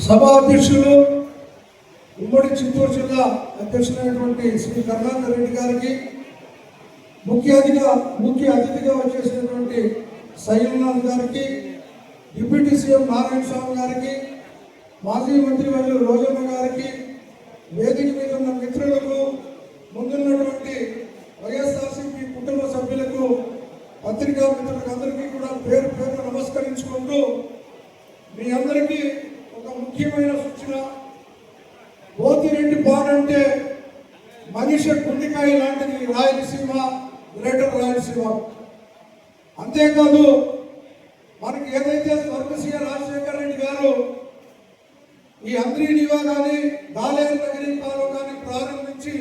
సభా అధ్యక్షులు ఉమ్మడి చిత్తూరు జిల్లా అధ్యక్షులైనటువంటి శ్రీ కరుణాకర్ రెడ్డి గారికి, ముఖ్య అతిథిగా వచ్చేసినటువంటి సైలనాథ్ గారికి, డిప్యూటీ సీఎం నారాయణ స్వామి గారికి, మాజీ మంత్రివర్యులు రోజమ్మ గారికి, వేదిక మీద ఉన్న మిత్రులకు, ముందున్నటువంటి వైఎస్ఆర్సీపీ కుటుంబ సభ్యులకు, పత్రికా మిత్రులకు అందరికీ కూడా పేరు పేరు నమస్కరించుకుంటూ మీ అందరికీ ఒక ముఖ్యమైన సూచన. పోతిరెడ్డి పాడంటే మనిషి గుండెకాయ లాంటిది రాయలసీమ, గ్రేటర్ రాయలసీమ. అంతేకాదు మనకి ఏదైతే స్వర్గసీయ రాజశేఖర రెడ్డి గారు ఈ అంద్రీనివా కానీ దాలేరు నగరీ కాలువ కానీ ప్రారంభించి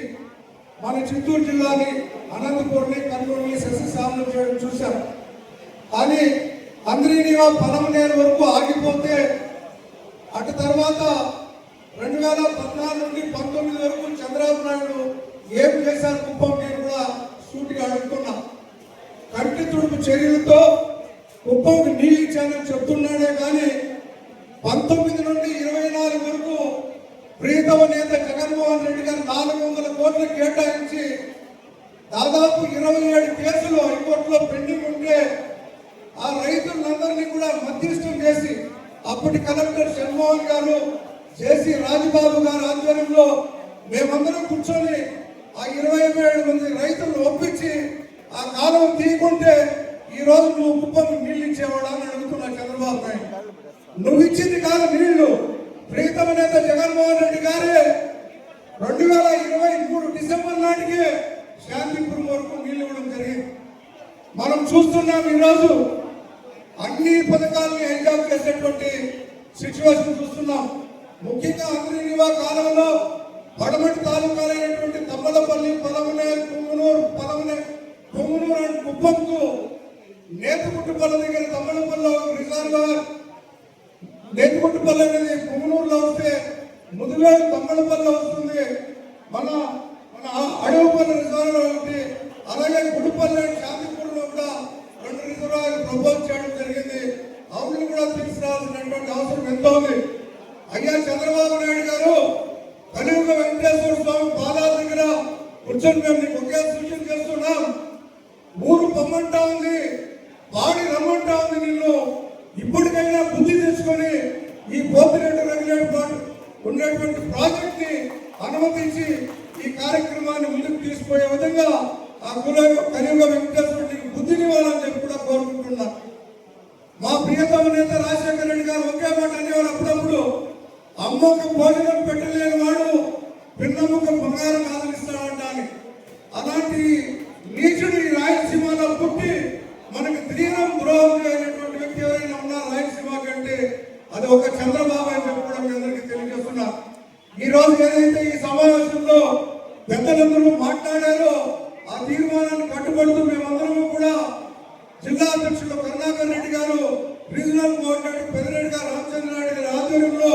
మన చిత్తూరు జిల్లాని, అనంతపూర్ని, కర్నూలుని సస్యశ్యామలం చేయడం చూశారు. కానీ అంద్రీనివా పలమనేరు వరకు ఆగిపోతే అటు తర్వాత 2014 నుండి 19 వరకు చంద్రబాబు నాయుడు ఏం చేశారు కుప్పం నేను కూడా సూటిగా అడుగుతున్నా. కంటి తుడుపు చర్యలతో కుప్పంకి నీళ్ళు ఇచ్చానని చెప్తున్నాడే కానీ 19 నుండి 24 వరకు ప్రీతమ నేత జగన్మోహన్ రెడ్డి గారు 400 కోట్లు కేటాయించి దాదాపు 27 కేసులు హైకోర్టులో పెండింగ్ ఉంటే ఆ రైతులందరినీ కూడా మధ్యస్థం చేసి అప్పటి కలెక్టర్ షణ్మోహన్ గారు, జేసీ రాజబాబు గారు ఆధ్వర్యంలో మేమందరం కూర్చొని ఆ 27 మంది రైతులను ఒప్పించి ఆ కాలం తీయకుంటే ఈ రోజు నువ్వు కుప్పకు నీళ్ళు ఇచ్చేవాడా అని అడుగుతున్నా చంద్రబాబు నాయుడు. నువ్వు ఇచ్చింది కాదు నీళ్లు, ప్రీతమ నేత జగన్మోహన్ రెడ్డి గారే 2023 డిసెంబర్ నాటికి శాంతిపురం వరకు నీళ్లు ఇవ్వడం జరిగింది. మనం చూస్తున్నాం ఈరోజు అన్ని పథకాలని హైజాక్ చేసేటువంటి సిచ్యువేషన్ చూస్తున్నాం. ముఖ్యంగా అంద్రీనివా కాలంలో పడమటి తాలూకాలైనటువంటి తమ్మలపల్లి, పలమనేరు, పొంగునూరు అండ్ కుప్పంకు నేతపుట్టుపల్లి దగ్గర తమ్మలపల్లి రిజర్వాయర్, నేతపుట్టుపల్లి అనేది పొంగునూరులో వస్తే ముదివేడు తమ్మలపల్లి వస్తుంది, మన అడవుపల్లి రిజర్వాయర్ ఒకటి, అలాగే గుడిపల్లి శాంతిపూర్లో కూడా 2 రిజర్వాయర్లు ప్రపోజ్ చేయడం జరిగింది. అవును కూడా తీసుకురావాల్సినటువంటి అవసరం ఎంతో ఉంది. అయ్యా చంద్రబాబు నాయుడు గారు కలియుగ వెంకటేశ్వర స్వామి పాదాల దగ్గర కూర్చొని మేము నీకు ఒకే సూచన చేస్తున్నాం. ఊరు పొమ్మంటా ఉంది, పాడి రమ్మంటా ఉంది, నిన్ను ఇప్పటికైనా బుద్ధి తెచ్చుకొని ఈ పోతిరెడ్డి రెగ్యులేటర్ ఉండేటువంటి ప్రాజెక్ట్ ని అనుమతించి ఈ కార్యక్రమాన్ని ముందుకు తీసుకుపోయే విధంగా ఆ కలియుగ వెంకటేశ్వరుడికి బుద్ధినివ్వాలని చెప్పి కూడా కోరుకుంటున్నా. మా ప్రియతమ నేత రాజశేఖర రెడ్డి గారు ఒకే మాట అనేవాడు అప్పుడప్పుడు, అమ్మకు భోజనం పెట్టలేని వాడు పిన్నమ్మకు బంగారం ఆదరిస్తాడంటాను. అలాంటి నీచుడు ఈ రాయలసీమలో పుట్టి మనకి తీరం ద్రోహం అయినటువంటి వ్యక్తి ఎవరైనా ఉన్నారు రాయలసీమ కంటే అది ఒక చంద్రబాబు అని చెప్పడం మీ అందరికీ తెలియజేస్తున్నా. ఈ రోజు ఏదైతే ఈ సమావేశంలో పెద్దలందరూ మాట్లాడారో ఆ తీర్మానాన్ని కట్టుబడుతూ మేమందరము కూడా జిల్లా అధ్యక్షులు కరుణాకర్ రెడ్డి గారు, రీజనల్ కోఆర్డినేటర్ పెద్దిరెడ్డి గారు, రామచంద్ర రెడ్డి గారి ఆధ్వర్యంలో